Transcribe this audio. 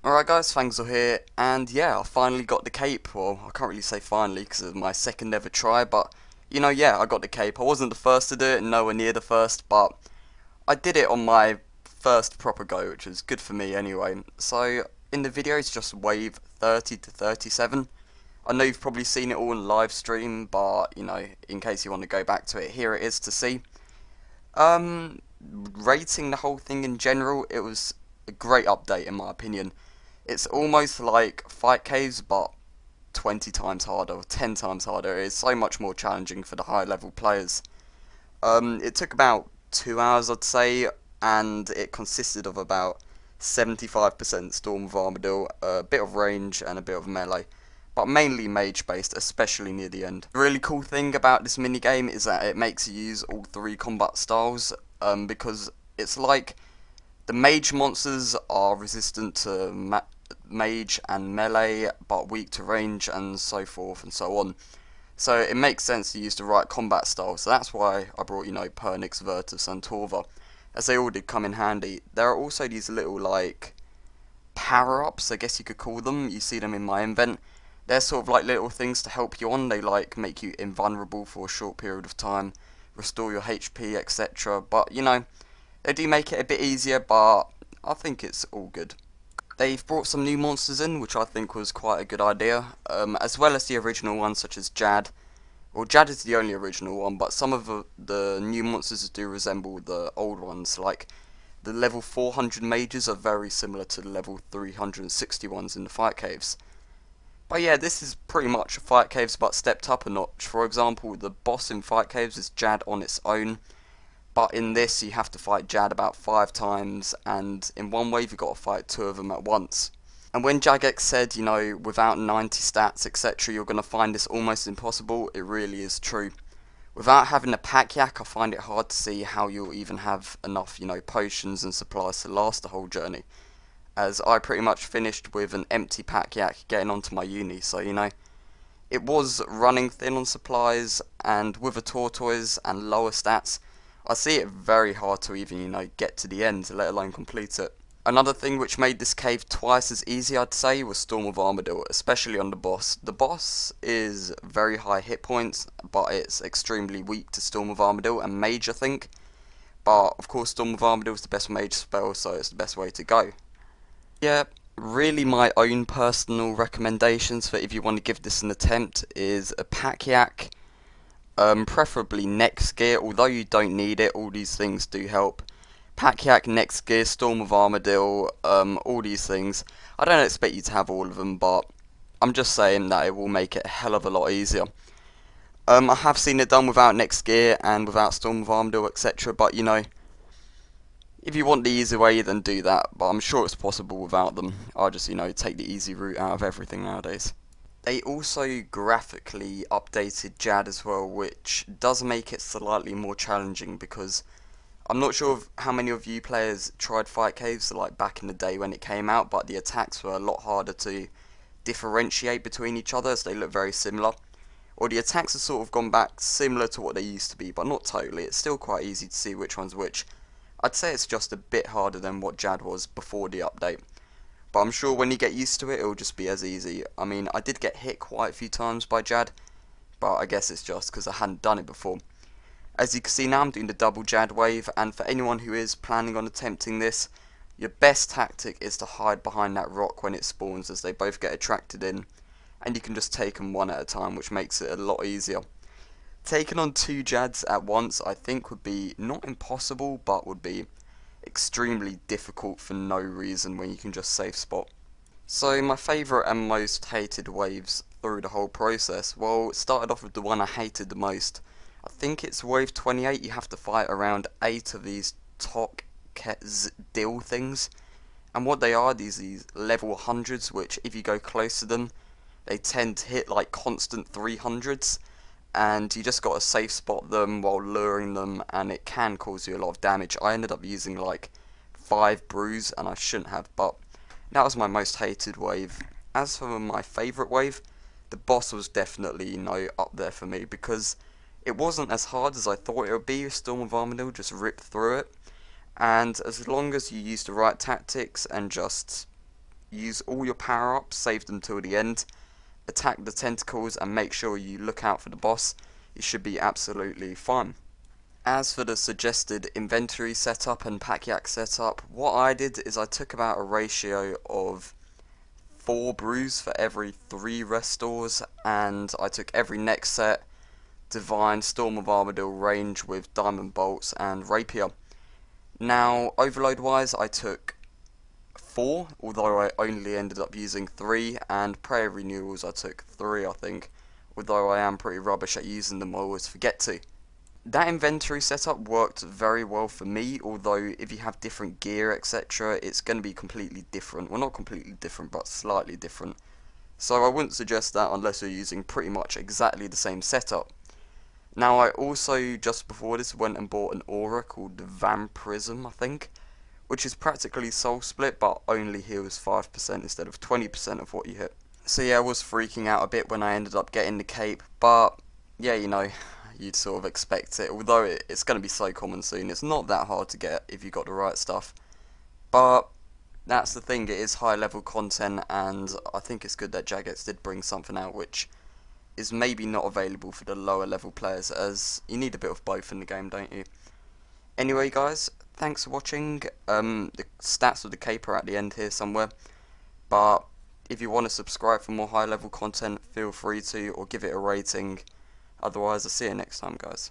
Alright guys, Fangsel here, and yeah, I finally got the cape. Well, I can't really say finally because it's my second ever try, but yeah, I got the cape. I wasn't the first to do it, nowhere near the first, but I did it on my first proper go, which was good for me anyway. So, in the video, it's just wave 30 to 37. I know you've probably seen it all in live stream, but, in case you want to go back to it, here it is to see. Rating the whole thing in general, it was a great update in my opinion. It's almost like Fight Caves, but 20 times harder, or 10 times harder. It is so much more challenging for the high level players. It took about 2 hours, I'd say, and it consisted of about 75% Storm of Armadyl, a bit of range, and a bit of melee. But mainly mage based, especially near the end. The really cool thing about this minigame is that it makes you use all three combat styles, because it's like the mage monsters are resistant to mage and melee, but weak to range and so forth and so on. So it makes sense to use the right combat style, so that's why I brought, Pernix, Virtus and Torva, as they all did come in handy. There are also these little, like, power-ups, I guess you could call them. You see them in my invent. They're sort of like little things to help you on. They, like, make you invulnerable for a short period of time, restore your HP, etc. But, they do make it a bit easier, but I think it's all good. They've brought some new monsters in, which I think was quite a good idea, as well as the original ones such as Jad. Well, Jad is the only original one, but some of the new monsters do resemble the old ones, like the level 400 mages are very similar to the level 360 ones in the Fight Caves. But yeah, this is pretty much Fight Caves but stepped up a notch. For example, the boss in Fight Caves is Jad on its own, but in this you have to fight Jad about 5 times, and in one wave you've got to fight 2 of them at once. And when Jagex said, without 90 stats, etc., you're going to find this almost impossible, it really is true. Without having a pack yak, I find it hard to see how you'll even have enough, potions and supplies to last the whole journey. As I pretty much finished with an empty pack yak getting onto my uni, so, it was running thin on supplies, and with a tortoise and lower stats, I see it very hard to even, get to the end, let alone complete it. Another thing which made this cave twice as easy, I'd say, was Storm of Armadyl, especially on the boss. The boss is very high hit points, but it's extremely weak to Storm of Armadyl and Mage, I think. But, of course, Storm of Armadyl is the best Mage spell, so it's the best way to go. Yeah, really my own personal recommendations for if you want to give this an attempt is a pack yak, preferably next gear, although you don't need it, all these things do help. Pack yak, next gear, Storm of Armadyl, all these things. I don't expect you to have all of them, but I'm just saying that it will make it a hell of a lot easier. I have seen it done without next gear and without Storm of Armadyl, etc. But if you want the easy way, then do that. But I'm sure it's possible without them. I'll just, take the easy route out of everything nowadays. They also graphically updated Jad as well, which does make it slightly more challenging because I'm not sure how many of you players tried Fight Caves like back in the day when it came out, but the attacks were a lot harder to differentiate between each other as they look very similar. Or the attacks have sort of gone back similar to what they used to be, but not totally. It's still quite easy to see which one's which. I'd say it's just a bit harder than what Jad was before the update. But I'm sure when you get used to it, it'll just be as easy. I mean, I did get hit quite a few times by Jad, but I guess it's just because I hadn't done it before. As you can see now, I'm doing the double Jad wave, and for anyone who is planning on attempting this, your best tactic is to hide behind that rock when it spawns, as they both get attracted in, and you can just take them one at a time, which makes it a lot easier. Taking on 2 Jads at once, I think, would be not impossible, but would be extremely difficult for no reason when you can just safe spot. So my favourite and most hated waves through the whole process, well, it started off with the one I hated the most. I think it's wave 28, you have to fight around 8 of these Tok Dill things. And what they are, these level 100s, which if you go close to them, they tend to hit like constant 300s. And you just got to safe spot them while luring them, and it can cause you a lot of damage. I ended up using like 5 brews, and I shouldn't have, but that was my most hated wave. As for my favourite wave, the boss was definitely, up there for me, because it wasn't as hard as I thought it would be. Storm of Armadyl just ripped through it, and as long as you use the right tactics and just use all your power-ups, save them till the end, attack the tentacles and make sure you look out for the boss. You should be absolutely fine. As for the suggested inventory setup and pack yak setup, what I did is I took about a ratio of 4 brews for every 3 restores, and I took every next set, Divine, Storm of Armadyl, Range with Diamond Bolts and Rapier. Now, overload wise, I took 4, although I only ended up using 3, and Prayer Renewals I took 3 I think, although I am pretty rubbish at using them, I always forget to. That inventory setup worked very well for me, although if you have different gear etc, it's going to be completely different. Well, not completely different, but slightly different. So I wouldn't suggest that unless you're using pretty much exactly the same setup. Now, I also, just before this, went and bought an aura called the Vampirism, I think, which is practically soul split, but only heals 5% instead of 20% of what you hit. So yeah, I was freaking out a bit when I ended up getting the cape, but yeah, you know, you'd sort of expect it, although it's going to be so common soon. It's not that hard to get if you got the right stuff, but that's the thing, it is high level content, and I think it's good that Jagex did bring something out which is maybe not available for the lower level players, as you need a bit of both in the game, don't you? Anyway guys, thanks for watching. The stats of the cape are at the end here somewhere, but if you want to subscribe for more high level content, feel free to, or give it a rating. Otherwise, I'll see you next time, guys.